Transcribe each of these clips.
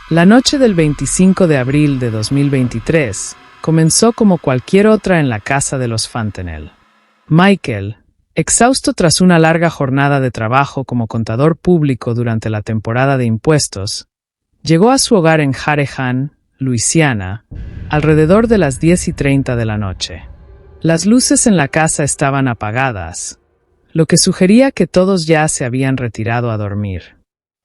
La noche del 25 de abril de 2023 comenzó como cualquier otra en la casa de los Fontenelle. Michael, exhausto tras una larga jornada de trabajo como contador público durante la temporada de impuestos, llegó a su hogar en Harahan, Luisiana, alrededor de las 10:30 de la noche. Las luces en la casa estaban apagadas, lo que sugería que todos ya se habían retirado a dormir.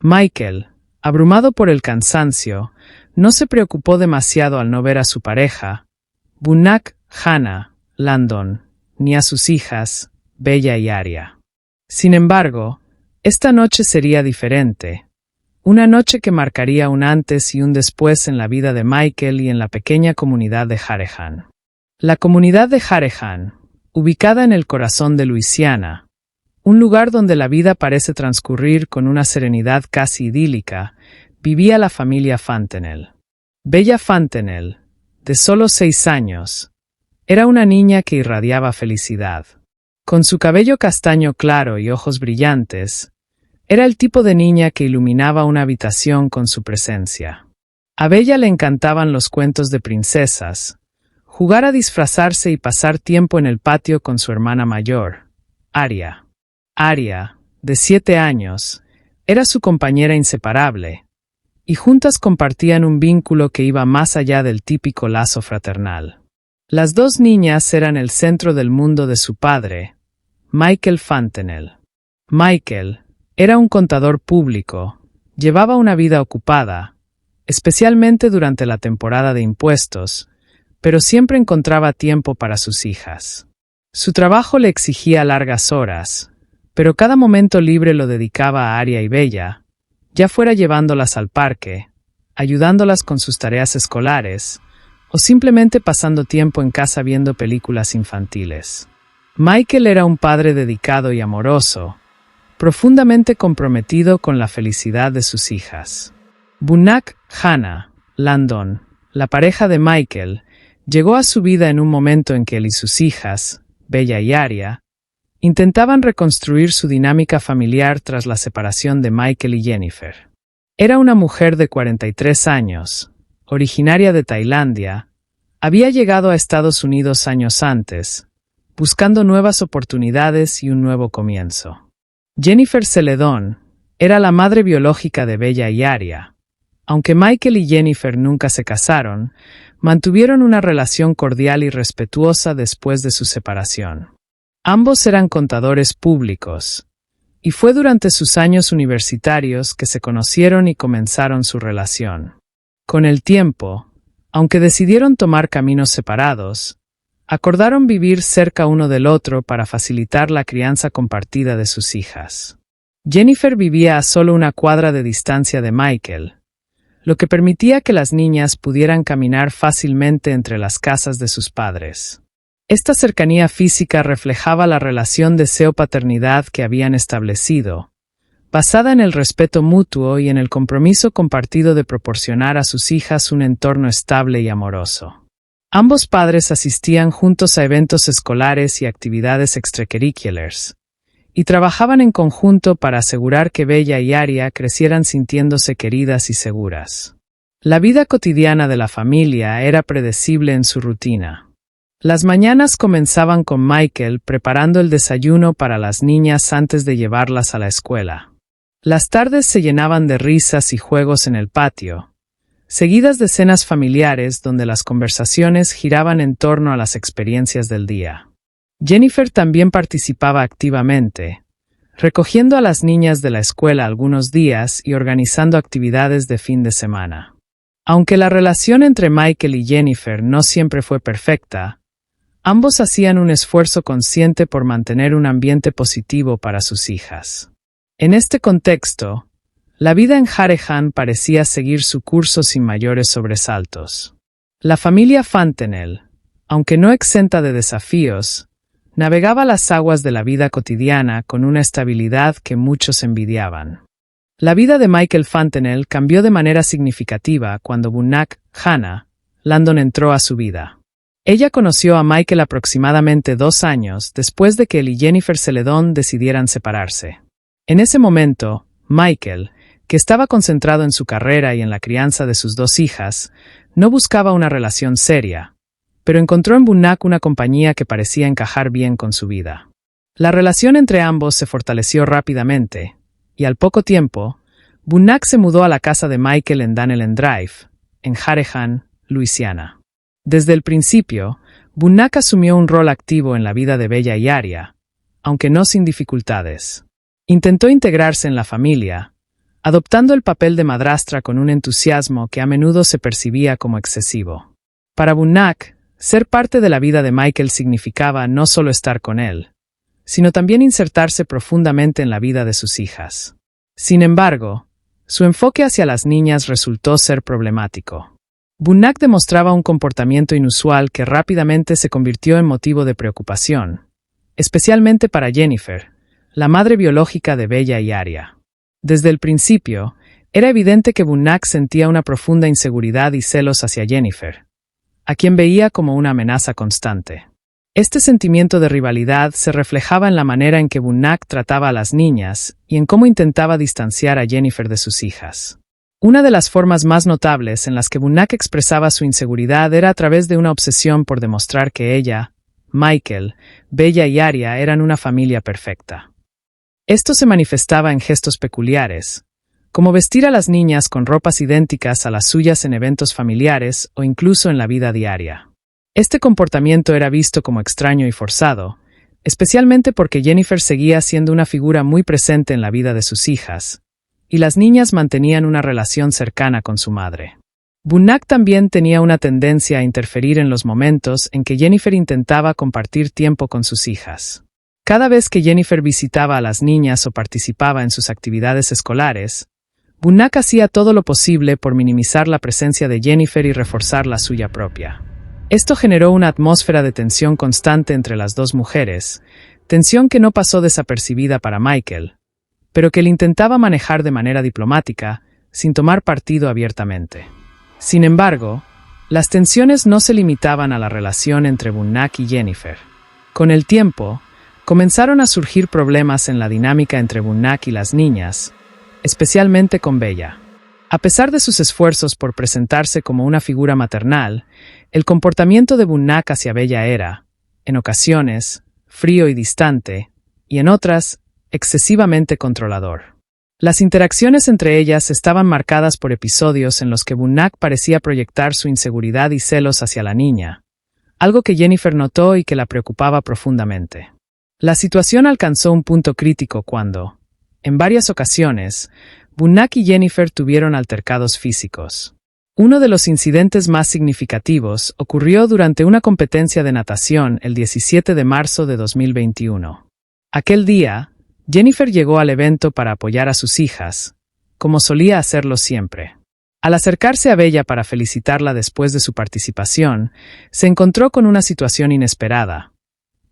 Michael, abrumado por el cansancio, no se preocupó demasiado al no ver a su pareja, Bunak Hannah Landon, ni a sus hijas, Bella y Aria. Sin embargo, esta noche sería diferente, una noche que marcaría un antes y un después en la vida de Michael y en la pequeña comunidad de Harahan. La comunidad de Harahan, ubicada en el corazón de Luisiana, un lugar donde la vida parece transcurrir con una serenidad casi idílica, vivía la familia Fontenelle. Bella Fontenelle, de solo 6 años, era una niña que irradiaba felicidad. Con su cabello castaño claro y ojos brillantes, era el tipo de niña que iluminaba una habitación con su presencia. A Bella le encantaban los cuentos de princesas, jugar a disfrazarse y pasar tiempo en el patio con su hermana mayor, Aria. Aria, de 7 años, era su compañera inseparable, y juntas compartían un vínculo que iba más allá del típico lazo fraternal. Las dos niñas eran el centro del mundo de su padre, Michael Fontenelle. Michael era un contador público, llevaba una vida ocupada, especialmente durante la temporada de impuestos, pero siempre encontraba tiempo para sus hijas. Su trabajo le exigía largas horas, pero cada momento libre lo dedicaba a Aria y Bella, ya fuera llevándolas al parque, ayudándolas con sus tareas escolares, o simplemente pasando tiempo en casa viendo películas infantiles. Michael era un padre dedicado y amoroso, profundamente comprometido con la felicidad de sus hijas. Bunak Hannah Landon, la pareja de Michael, llegó a su vida en un momento en que él y sus hijas, Bella y Aria, intentaban reconstruir su dinámica familiar tras la separación de Michael y Jennifer. Era una mujer de 43 años, originaria de Tailandia, había llegado a Estados Unidos años antes, buscando nuevas oportunidades y un nuevo comienzo. Jennifer Celedón era la madre biológica de Bella y Aria. Aunque Michael y Jennifer nunca se casaron, mantuvieron una relación cordial y respetuosa después de su separación. Ambos eran contadores públicos, y fue durante sus años universitarios que se conocieron y comenzaron su relación. Con el tiempo, aunque decidieron tomar caminos separados, acordaron vivir cerca uno del otro para facilitar la crianza compartida de sus hijas. Jennifer vivía a solo una cuadra de distancia de Michael, lo que permitía que las niñas pudieran caminar fácilmente entre las casas de sus padres. Esta cercanía física reflejaba la relación deseo-paternidad que habían establecido, basada en el respeto mutuo y en el compromiso compartido de proporcionar a sus hijas un entorno estable y amoroso. Ambos padres asistían juntos a eventos escolares y actividades extracurriculares, y trabajaban en conjunto para asegurar que Bella y Aria crecieran sintiéndose queridas y seguras. La vida cotidiana de la familia era predecible en su rutina. Las mañanas comenzaban con Michael preparando el desayuno para las niñas antes de llevarlas a la escuela. Las tardes se llenaban de risas y juegos en el patio, seguidas de cenas familiares donde las conversaciones giraban en torno a las experiencias del día. Jennifer también participaba activamente, recogiendo a las niñas de la escuela algunos días y organizando actividades de fin de semana. Aunque la relación entre Michael y Jennifer no siempre fue perfecta, ambos hacían un esfuerzo consciente por mantener un ambiente positivo para sus hijas. En este contexto, la vida en Harahan parecía seguir su curso sin mayores sobresaltos. La familia Fontenelle, aunque no exenta de desafíos, navegaba las aguas de la vida cotidiana con una estabilidad que muchos envidiaban. La vida de Michael Fontenelle cambió de manera significativa cuando Bunak Hannah Landon entró a su vida. Ella conoció a Michael aproximadamente 2 años después de que él y Jennifer Celedón decidieran separarse. En ese momento, Michael, que estaba concentrado en su carrera y en la crianza de sus 2 hijas, no buscaba una relación seria, pero encontró en Bunak una compañía que parecía encajar bien con su vida. La relación entre ambos se fortaleció rápidamente, y al poco tiempo, Bunak se mudó a la casa de Michael en Dunellen Drive, en Harahan, Luisiana. Desde el principio, Bunak asumió un rol activo en la vida de Bella y Aria, aunque no sin dificultades. Intentó integrarse en la familia, adoptando el papel de madrastra con un entusiasmo que a menudo se percibía como excesivo. Para Bunak, ser parte de la vida de Michael significaba no solo estar con él, sino también insertarse profundamente en la vida de sus hijas. Sin embargo, su enfoque hacia las niñas resultó ser problemático. Bunak demostraba un comportamiento inusual que rápidamente se convirtió en motivo de preocupación, especialmente para Jennifer, la madre biológica de Bella y Aria. Desde el principio, era evidente que Bunak sentía una profunda inseguridad y celos hacia Jennifer, a quien veía como una amenaza constante. Este sentimiento de rivalidad se reflejaba en la manera en que Bunak trataba a las niñas y en cómo intentaba distanciar a Jennifer de sus hijas. Una de las formas más notables en las que Bunak expresaba su inseguridad era a través de una obsesión por demostrar que ella, Michael, Bella y Aria eran una familia perfecta. Esto se manifestaba en gestos peculiares, como vestir a las niñas con ropas idénticas a las suyas en eventos familiares o incluso en la vida diaria. Este comportamiento era visto como extraño y forzado, especialmente porque Jennifer seguía siendo una figura muy presente en la vida de sus hijas, y las niñas mantenían una relación cercana con su madre. Bunak también tenía una tendencia a interferir en los momentos en que Jennifer intentaba compartir tiempo con sus hijas. Cada vez que Jennifer visitaba a las niñas o participaba en sus actividades escolares, Bunak hacía todo lo posible por minimizar la presencia de Jennifer y reforzar la suya propia. Esto generó una atmósfera de tensión constante entre las 2 mujeres, tensión que no pasó desapercibida para Michael, pero que él intentaba manejar de manera diplomática, sin tomar partido abiertamente. Sin embargo, las tensiones no se limitaban a la relación entre Bunak y Jennifer. Con el tiempo, comenzaron a surgir problemas en la dinámica entre Bunak y las niñas, especialmente con Bella. A pesar de sus esfuerzos por presentarse como una figura maternal, el comportamiento de Bunak hacia Bella era, en ocasiones, frío y distante, y en otras, excesivamente controlador. Las interacciones entre ellas estaban marcadas por episodios en los que Bunak parecía proyectar su inseguridad y celos hacia la niña, algo que Jennifer notó y que la preocupaba profundamente. La situación alcanzó un punto crítico cuando, en varias ocasiones, Bunak y Jennifer tuvieron altercados físicos. Uno de los incidentes más significativos ocurrió durante una competencia de natación el 17 de marzo de 2021. Aquel día, Jennifer llegó al evento para apoyar a sus hijas, como solía hacerlo siempre. Al acercarse a Bella para felicitarla después de su participación, se encontró con una situación inesperada.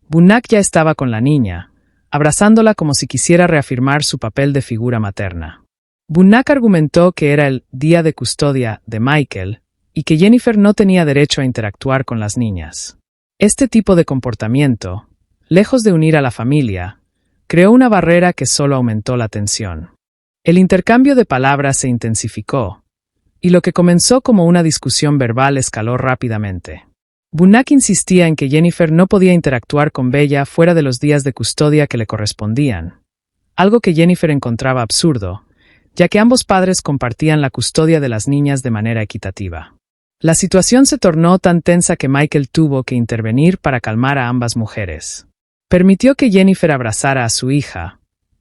Bunak ya estaba con la niña, abrazándola como si quisiera reafirmar su papel de figura materna. Bunak argumentó que era el día de custodia de Michael y que Jennifer no tenía derecho a interactuar con las niñas. Este tipo de comportamiento, lejos de unir a la familia, creó una barrera que solo aumentó la tensión. El intercambio de palabras se intensificó, y lo que comenzó como una discusión verbal escaló rápidamente. Bunak insistía en que Jennifer no podía interactuar con Bella fuera de los días de custodia que le correspondían, algo que Jennifer encontraba absurdo, ya que ambos padres compartían la custodia de las niñas de manera equitativa. La situación se tornó tan tensa que Michael tuvo que intervenir para calmar a ambas mujeres. Permitió que Jennifer abrazara a su hija,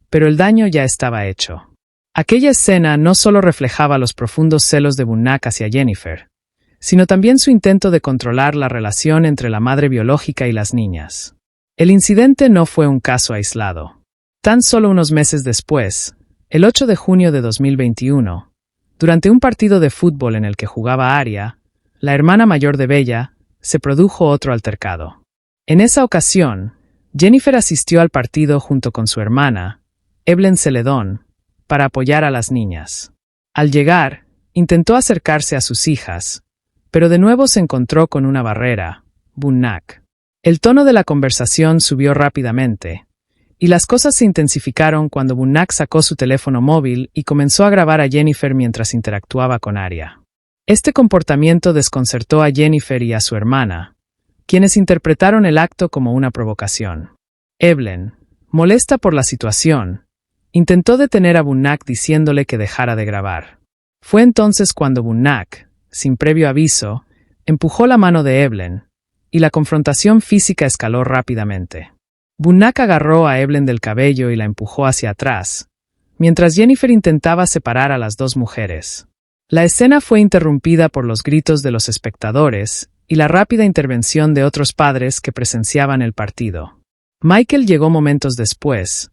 pero el daño ya estaba hecho. Aquella escena no solo reflejaba los profundos celos de Bunak hacia Jennifer, sino también su intento de controlar la relación entre la madre biológica y las niñas. El incidente no fue un caso aislado. Tan solo unos meses después, el 8 de junio de 2021, durante un partido de fútbol en el que jugaba Aria, la hermana mayor de Bella, se produjo otro altercado. En esa ocasión, Jennifer asistió al partido junto con su hermana, Evelyn Celedón, para apoyar a las niñas. Al llegar, intentó acercarse a sus hijas, pero de nuevo se encontró con una barrera, Bunak. El tono de la conversación subió rápidamente, Y las cosas se intensificaron cuando Bunnak sacó su teléfono móvil y comenzó a grabar a Jennifer mientras interactuaba con Arya. Este comportamiento desconcertó a Jennifer y a su hermana, quienes interpretaron el acto como una provocación. Evelyn, molesta por la situación, intentó detener a Bunnak diciéndole que dejara de grabar. Fue entonces cuando Bunnak, sin previo aviso, empujó la mano de Evelyn, y la confrontación física escaló rápidamente. Bunnak agarró a Evelyn del cabello y la empujó hacia atrás, mientras Jennifer intentaba separar a las dos mujeres. La escena fue interrumpida por los gritos de los espectadores y la rápida intervención de otros padres que presenciaban el partido. Michael llegó momentos después,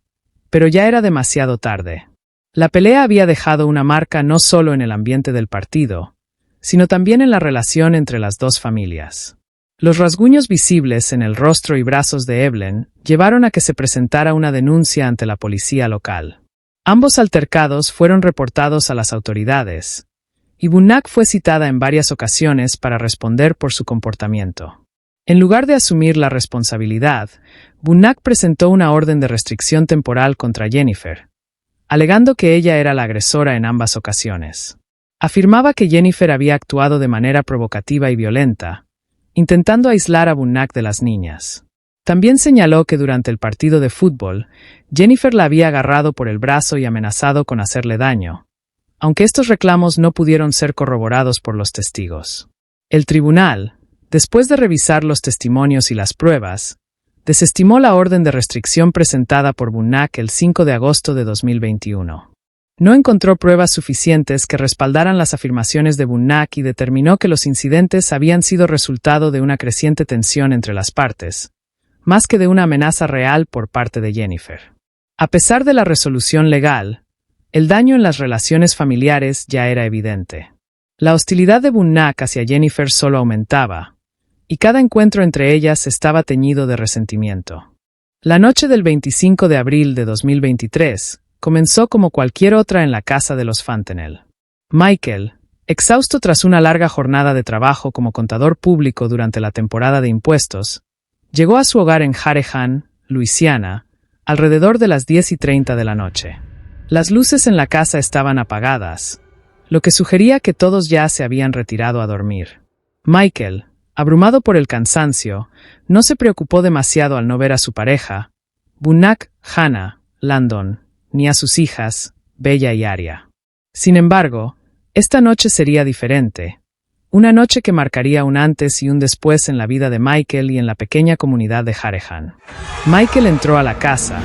pero ya era demasiado tarde. La pelea había dejado una marca no solo en el ambiente del partido, sino también en la relación entre las dos familias. Los rasguños visibles en el rostro y brazos de Evelyn llevaron a que se presentara una denuncia ante la policía local. Ambos altercados fueron reportados a las autoridades, y Bunnak fue citada en varias ocasiones para responder por su comportamiento. En lugar de asumir la responsabilidad, Bunnak presentó una orden de restricción temporal contra Jennifer, alegando que ella era la agresora en ambas ocasiones. Afirmaba que Jennifer había actuado de manera provocativa y violenta, intentando aislar a Bunnak de las niñas. También señaló que durante el partido de fútbol, Jennifer la había agarrado por el brazo y amenazado con hacerle daño, aunque estos reclamos no pudieron ser corroborados por los testigos. El tribunal, después de revisar los testimonios y las pruebas, desestimó la orden de restricción presentada por Bunnak el 5 de agosto de 2021. No encontró pruebas suficientes que respaldaran las afirmaciones de Bunnak y determinó que los incidentes habían sido resultado de una creciente tensión entre las partes, más que de una amenaza real por parte de Jennifer. A pesar de la resolución legal, el daño en las relaciones familiares ya era evidente. La hostilidad de Bunnak hacia Jennifer solo aumentaba, y cada encuentro entre ellas estaba teñido de resentimiento. La noche del 25 de abril de 2023 comenzó como cualquier otra en la casa de los Fontenelle. Michael, exhausto tras una larga jornada de trabajo como contador público durante la temporada de impuestos, llegó a su hogar en Harahan, Luisiana, alrededor de las 10:30 de la noche. Las luces en la casa estaban apagadas, lo que sugería que todos ya se habían retirado a dormir. Michael, abrumado por el cansancio, no se preocupó demasiado al no ver a su pareja, Bunnak, Hannah, Landon, ni a sus hijas, Bella y Arya. Sin embargo, esta noche sería diferente, una noche que marcaría un antes y un después en la vida de Michael y en la pequeña comunidad de Harahan. Michael entró a la casa,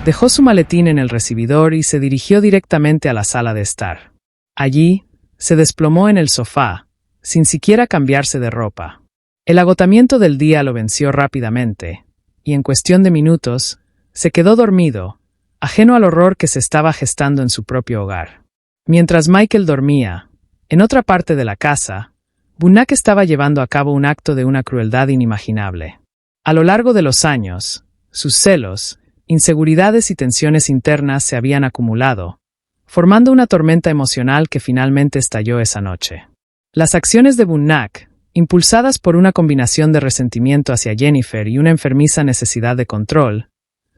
dejó su maletín en el recibidor y se dirigió directamente a la sala de estar. Allí, se desplomó en el sofá, sin siquiera cambiarse de ropa. El agotamiento del día lo venció rápidamente, y en cuestión de minutos, se quedó dormido, ajeno al horror que se estaba gestando en su propio hogar. Mientras Michael dormía, en otra parte de la casa, Bunnak estaba llevando a cabo un acto de una crueldad inimaginable. A lo largo de los años, sus celos, inseguridades y tensiones internas se habían acumulado, formando una tormenta emocional que finalmente estalló esa noche. Las acciones de Bunnak, impulsadas por una combinación de resentimiento hacia Jennifer y una enfermiza necesidad de control,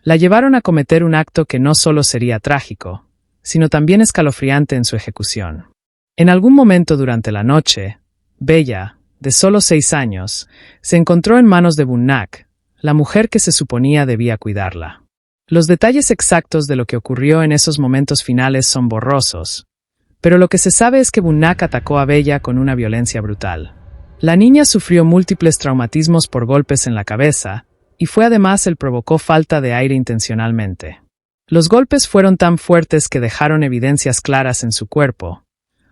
la llevaron a cometer un acto que no solo sería trágico, sino también escalofriante en su ejecución. En algún momento durante la noche, Bella, de solo 6 años, se encontró en manos de Bunnak, la mujer que se suponía debía cuidarla. Los detalles exactos de lo que ocurrió en esos momentos finales son borrosos, pero lo que se sabe es que Bunnak atacó a Bella con una violencia brutal. La niña sufrió múltiples traumatismos por golpes en la cabeza, y fue además él provocó falta de aire intencionalmente. Los golpes fueron tan fuertes que dejaron evidencias claras en su cuerpo,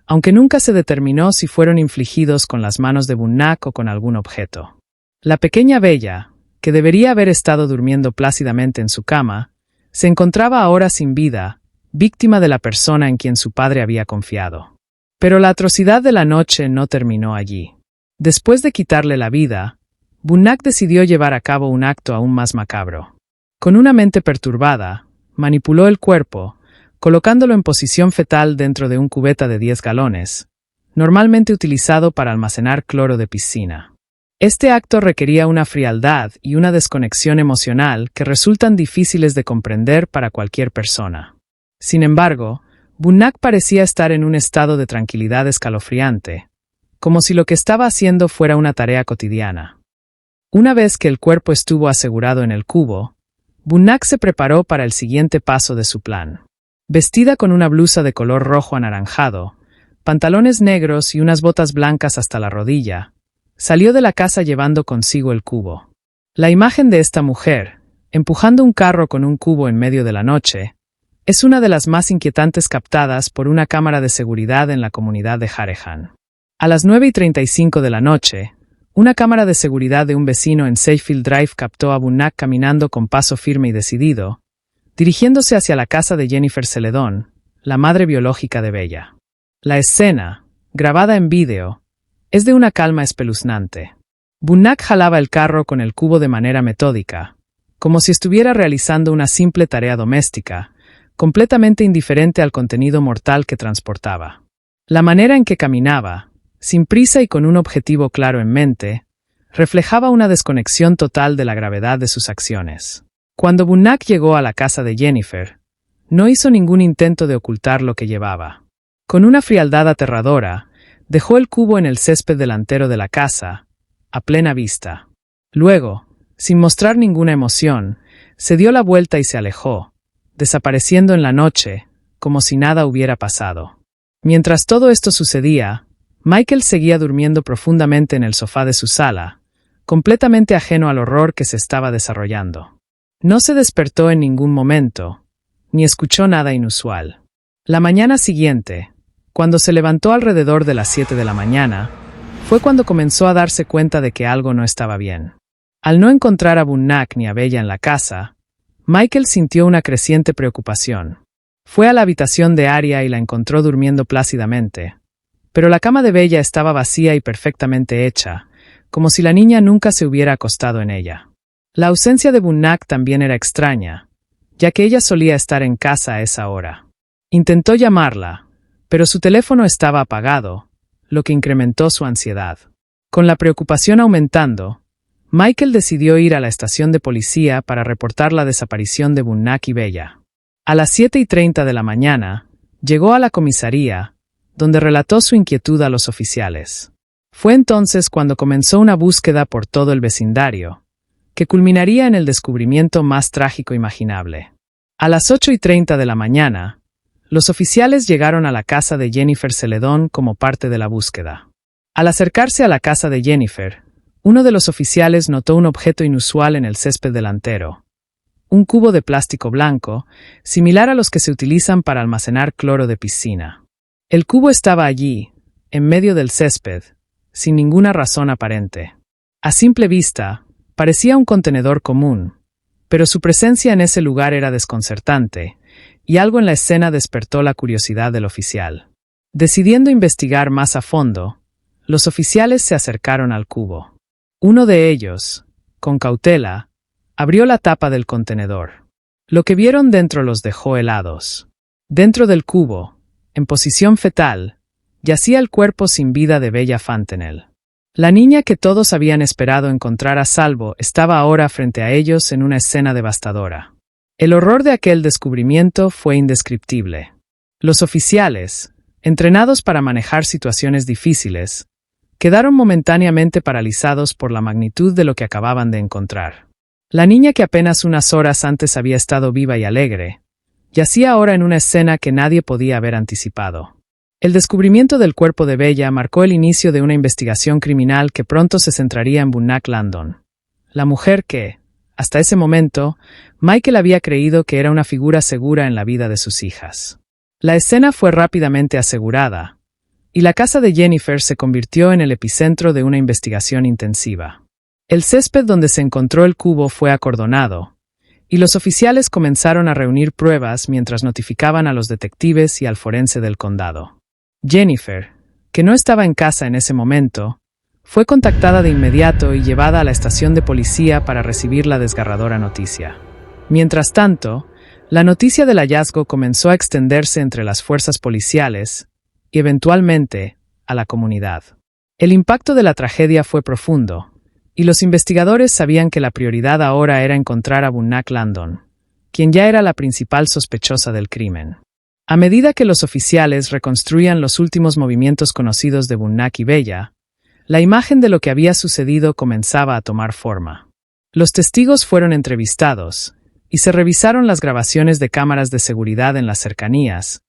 aunque nunca se determinó si fueron infligidos con las manos de Bunnak o con algún objeto. La pequeña Bella, que debería haber estado durmiendo plácidamente en su cama, se encontraba ahora sin vida, víctima de la persona en quien su padre había confiado. Pero la atrocidad de la noche no terminó allí. Después de quitarle la vida, Bunnak decidió llevar a cabo un acto aún más macabro. Con una mente perturbada, manipuló el cuerpo, colocándolo en posición fetal dentro de un cubeta de 10 galones, normalmente utilizado para almacenar cloro de piscina. Este acto requería una frialdad y una desconexión emocional que resultan difíciles de comprender para cualquier persona. Sin embargo, Bunnak parecía estar en un estado de tranquilidad escalofriante, como si lo que estaba haciendo fuera una tarea cotidiana. Una vez que el cuerpo estuvo asegurado en el cubo, Bunnak se preparó para el siguiente paso de su plan. Vestida con una blusa de color rojo anaranjado, pantalones negros y unas botas blancas hasta la rodilla, salió de la casa llevando consigo el cubo. La imagen de esta mujer, empujando un carro con un cubo en medio de la noche, es una de las más inquietantes captadas por una cámara de seguridad en la comunidad de Harehan. A las 9:35 de la noche, una cámara de seguridad de un vecino en Seyfield Drive captó a Bunnak caminando con paso firme y decidido, dirigiéndose hacia la casa de Jennifer Celedón, la madre biológica de Bella. La escena, grabada en vídeo, es de una calma espeluznante. Bunnak jalaba el carro con el cubo de manera metódica, como si estuviera realizando una simple tarea doméstica, completamente indiferente al contenido mortal que transportaba. La manera en que caminaba, sin prisa y con un objetivo claro en mente, reflejaba una desconexión total de la gravedad de sus acciones. Cuando Bunnak llegó a la casa de Jennifer, no hizo ningún intento de ocultar lo que llevaba. Con una frialdad aterradora, dejó el cubo en el césped delantero de la casa, a plena vista. Luego, sin mostrar ninguna emoción, se dio la vuelta y se alejó, desapareciendo en la noche, como si nada hubiera pasado. Mientras todo esto sucedía, Michael seguía durmiendo profundamente en el sofá de su sala, completamente ajeno al horror que se estaba desarrollando. No se despertó en ningún momento, ni escuchó nada inusual. La mañana siguiente, cuando se levantó alrededor de las 7 de la mañana, fue cuando comenzó a darse cuenta de que algo no estaba bien. Al no encontrar a Bunnak ni a Bella en la casa, Michael sintió una creciente preocupación. Fue a la habitación de Aria y la encontró durmiendo plácidamente, pero la cama de Bella estaba vacía y perfectamente hecha, como si la niña nunca se hubiera acostado en ella. La ausencia de Bunnak también era extraña, ya que ella solía estar en casa a esa hora. Intentó llamarla, pero su teléfono estaba apagado, lo que incrementó su ansiedad. Con la preocupación aumentando, Michael decidió ir a la estación de policía para reportar la desaparición de Bunnak y Bella. A las 7:30 de la mañana, llegó a la comisaría, donde relató su inquietud a los oficiales. Fue entonces cuando comenzó una búsqueda por todo el vecindario, que culminaría en el descubrimiento más trágico imaginable. A las 8:30 de la mañana, los oficiales llegaron a la casa de Jennifer Celedón como parte de la búsqueda. Al acercarse a la casa de Jennifer, uno de los oficiales notó un objeto inusual en el césped delantero. Un cubo de plástico blanco, similar a los que se utilizan para almacenar cloro de piscina. El cubo estaba allí, en medio del césped, sin ninguna razón aparente. A simple vista, parecía un contenedor común, pero su presencia en ese lugar era desconcertante, y algo en la escena despertó la curiosidad del oficial. Decidiendo investigar más a fondo, los oficiales se acercaron al cubo. Uno de ellos, con cautela, abrió la tapa del contenedor. Lo que vieron dentro los dejó helados. Dentro del cubo, en posición fetal, yacía el cuerpo sin vida de Bella Fontenelle. La niña que todos habían esperado encontrar a salvo estaba ahora frente a ellos en una escena devastadora. El horror de aquel descubrimiento fue indescriptible. Los oficiales, entrenados para manejar situaciones difíciles, quedaron momentáneamente paralizados por la magnitud de lo que acababan de encontrar. La niña que apenas unas horas antes había estado viva y alegre, yacía ahora en una escena que nadie podía haber anticipado. El descubrimiento del cuerpo de Bella marcó el inicio de una investigación criminal que pronto se centraría en Bunnak Landon, la mujer que, hasta ese momento, Michael había creído que era una figura segura en la vida de sus hijas. La escena fue rápidamente asegurada, y la casa de Jennifer se convirtió en el epicentro de una investigación intensiva. El césped donde se encontró el cubo fue acordonado, y los oficiales comenzaron a reunir pruebas mientras notificaban a los detectives y al forense del condado. Jennifer, que no estaba en casa en ese momento, fue contactada de inmediato y llevada a la estación de policía para recibir la desgarradora noticia. Mientras tanto, la noticia del hallazgo comenzó a extenderse entre las fuerzas policiales y, eventualmente, a la comunidad. El impacto de la tragedia fue profundo, y los investigadores sabían que la prioridad ahora era encontrar a Bunnak Landon, quien ya era la principal sospechosa del crimen. A medida que los oficiales reconstruían los últimos movimientos conocidos de Bunnak y Bella, la imagen de lo que había sucedido comenzaba a tomar forma. Los testigos fueron entrevistados, y se revisaron las grabaciones de cámaras de seguridad en las cercanías,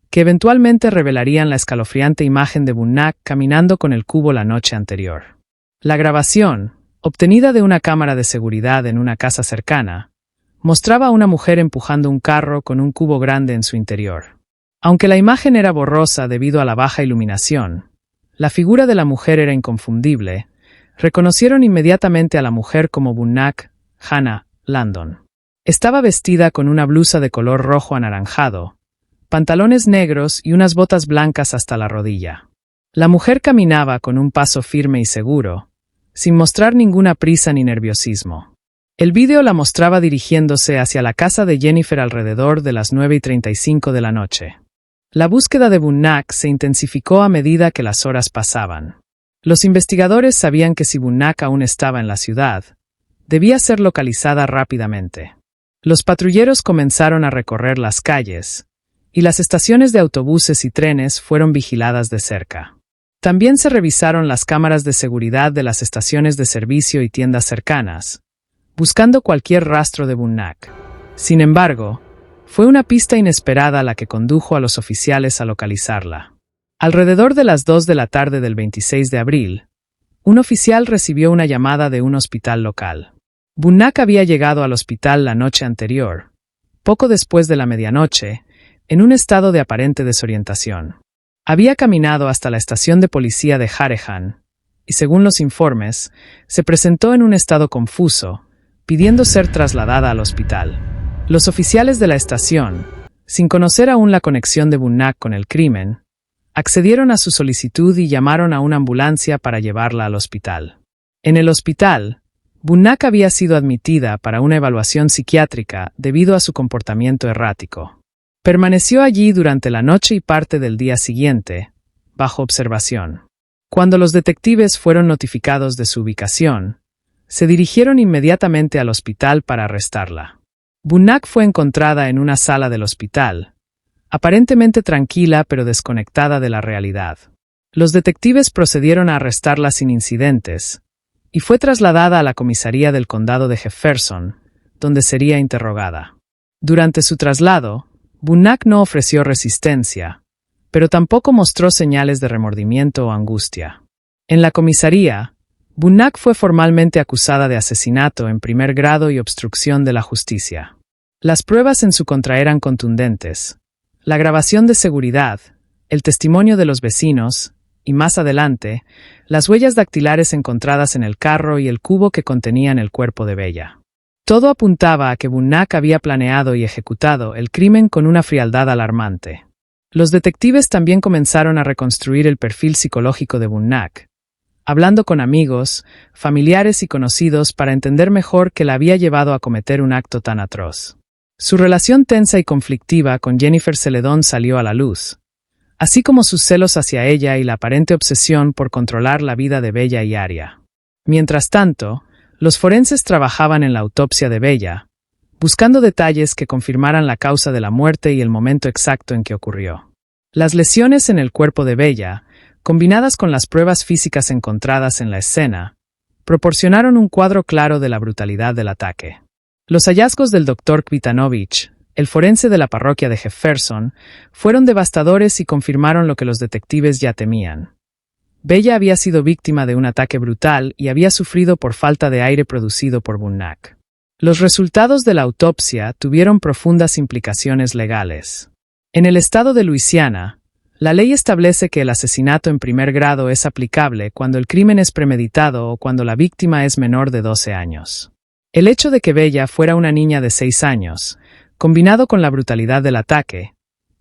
que eventualmente revelarían la escalofriante imagen de Bunnak caminando con el cubo la noche anterior. La grabación, obtenida de una cámara de seguridad en una casa cercana, mostraba a una mujer empujando un carro con un cubo grande en su interior. Aunque la imagen era borrosa debido a la baja iluminación, la figura de la mujer era inconfundible. Reconocieron inmediatamente a la mujer como Bunnak Hannah Landon. Estaba vestida con una blusa de color rojo anaranjado, pantalones negros y unas botas blancas hasta la rodilla. La mujer caminaba con un paso firme y seguro, sin mostrar ninguna prisa ni nerviosismo. El vídeo la mostraba dirigiéndose hacia la casa de Jennifer alrededor de las 9:35 de la noche. La búsqueda de Bunnak se intensificó a medida que las horas pasaban. Los investigadores sabían que si Bunnak aún estaba en la ciudad, debía ser localizada rápidamente. Los patrulleros comenzaron a recorrer las calles, y las estaciones de autobuses y trenes fueron vigiladas de cerca. También se revisaron las cámaras de seguridad de las estaciones de servicio y tiendas cercanas, buscando cualquier rastro de Bunnak. Sin embargo, fue una pista inesperada la que condujo a los oficiales a localizarla. Alrededor de las 2 de la tarde del 26 de abril, un oficial recibió una llamada de un hospital local. Bunnak había llegado al hospital la noche anterior, poco después de la medianoche, en un estado de aparente desorientación. Había caminado hasta la estación de policía de Harehan, y según los informes, se presentó en un estado confuso, pidiendo ser trasladada al hospital. Los oficiales de la estación, sin conocer aún la conexión de Bunnak con el crimen, accedieron a su solicitud y llamaron a una ambulancia para llevarla al hospital. En el hospital, Bunnak había sido admitida para una evaluación psiquiátrica debido a su comportamiento errático. Permaneció allí durante la noche y parte del día siguiente, bajo observación. Cuando los detectives fueron notificados de su ubicación, se dirigieron inmediatamente al hospital para arrestarla. Bunnak fue encontrada en una sala del hospital, aparentemente tranquila pero desconectada de la realidad. Los detectives procedieron a arrestarla sin incidentes, y fue trasladada a la comisaría del condado de Jefferson, donde sería interrogada. Durante su traslado, Bunnak no ofreció resistencia, pero tampoco mostró señales de remordimiento o angustia. En la comisaría, Bunnak fue formalmente acusada de asesinato en primer grado y obstrucción de la justicia. Las pruebas en su contra eran contundentes. La grabación de seguridad, el testimonio de los vecinos, y más adelante, las huellas dactilares encontradas en el carro y el cubo que contenían el cuerpo de Bella. Todo apuntaba a que Bunnak había planeado y ejecutado el crimen con una frialdad alarmante. Los detectives también comenzaron a reconstruir el perfil psicológico de Bunnak, hablando con amigos, familiares y conocidos para entender mejor qué la había llevado a cometer un acto tan atroz. Su relación tensa y conflictiva con Jennifer Celedón salió a la luz, así como sus celos hacia ella y la aparente obsesión por controlar la vida de Bella y Aria. Mientras tanto, los forenses trabajaban en la autopsia de Bella, buscando detalles que confirmaran la causa de la muerte y el momento exacto en que ocurrió. Las lesiones en el cuerpo de Bella, combinadas con las pruebas físicas encontradas en la escena, proporcionaron un cuadro claro de la brutalidad del ataque. Los hallazgos del Dr. Kvitanovich, el forense de la parroquia de Jefferson, fueron devastadores y confirmaron lo que los detectives ya temían. Bella había sido víctima de un ataque brutal y había sufrido por falta de aire producido por Bunnak. Los resultados de la autopsia tuvieron profundas implicaciones legales. En el estado de Luisiana, la ley establece que el asesinato en primer grado es aplicable cuando el crimen es premeditado o cuando la víctima es menor de 12 años. El hecho de que Bella fuera una niña de 6 años, combinado con la brutalidad del ataque,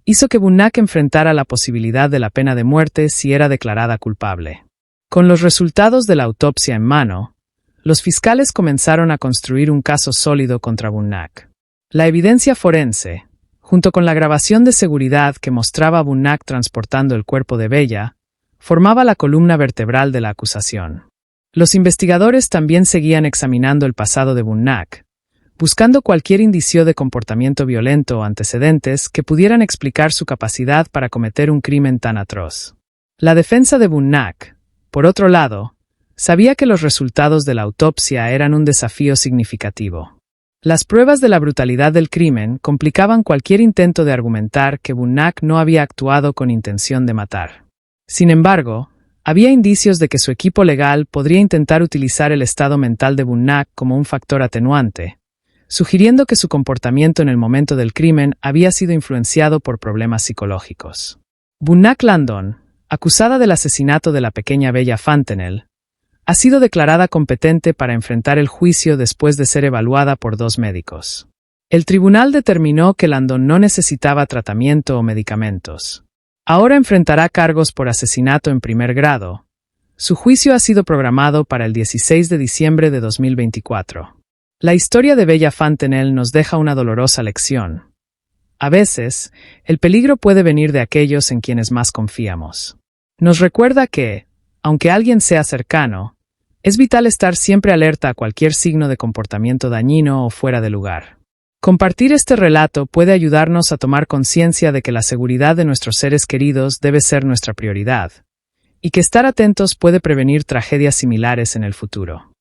hizo que Bunnak enfrentara la posibilidad de la pena de muerte si era declarada culpable. Con los resultados de la autopsia en mano, los fiscales comenzaron a construir un caso sólido contra Bunnak. La evidencia forense, junto con la grabación de seguridad que mostraba a Bunnak transportando el cuerpo de Bella, formaba la columna vertebral de la acusación. Los investigadores también seguían examinando el pasado de Bunnak, buscando cualquier indicio de comportamiento violento o antecedentes que pudieran explicar su capacidad para cometer un crimen tan atroz. La defensa de Bunnak, por otro lado, sabía que los resultados de la autopsia eran un desafío significativo. Las pruebas de la brutalidad del crimen complicaban cualquier intento de argumentar que Bunnak no había actuado con intención de matar. Sin embargo, había indicios de que su equipo legal podría intentar utilizar el estado mental de Bunnak como un factor atenuante, sugiriendo que su comportamiento en el momento del crimen había sido influenciado por problemas psicológicos. Bunnak Landon, acusada del asesinato de la pequeña Bella Fantanel, ha sido declarada competente para enfrentar el juicio después de ser evaluada por 2 médicos. El tribunal determinó que Landon no necesitaba tratamiento o medicamentos. Ahora enfrentará cargos por asesinato en primer grado. Su juicio ha sido programado para el 16 de diciembre de 2024. La historia de Bella Fantanel nos deja una dolorosa lección. A veces, el peligro puede venir de aquellos en quienes más confiamos. Nos recuerda que, aunque alguien sea cercano, es vital estar siempre alerta a cualquier signo de comportamiento dañino o fuera de lugar. Compartir este relato puede ayudarnos a tomar conciencia de que la seguridad de nuestros seres queridos debe ser nuestra prioridad, y que estar atentos puede prevenir tragedias similares en el futuro.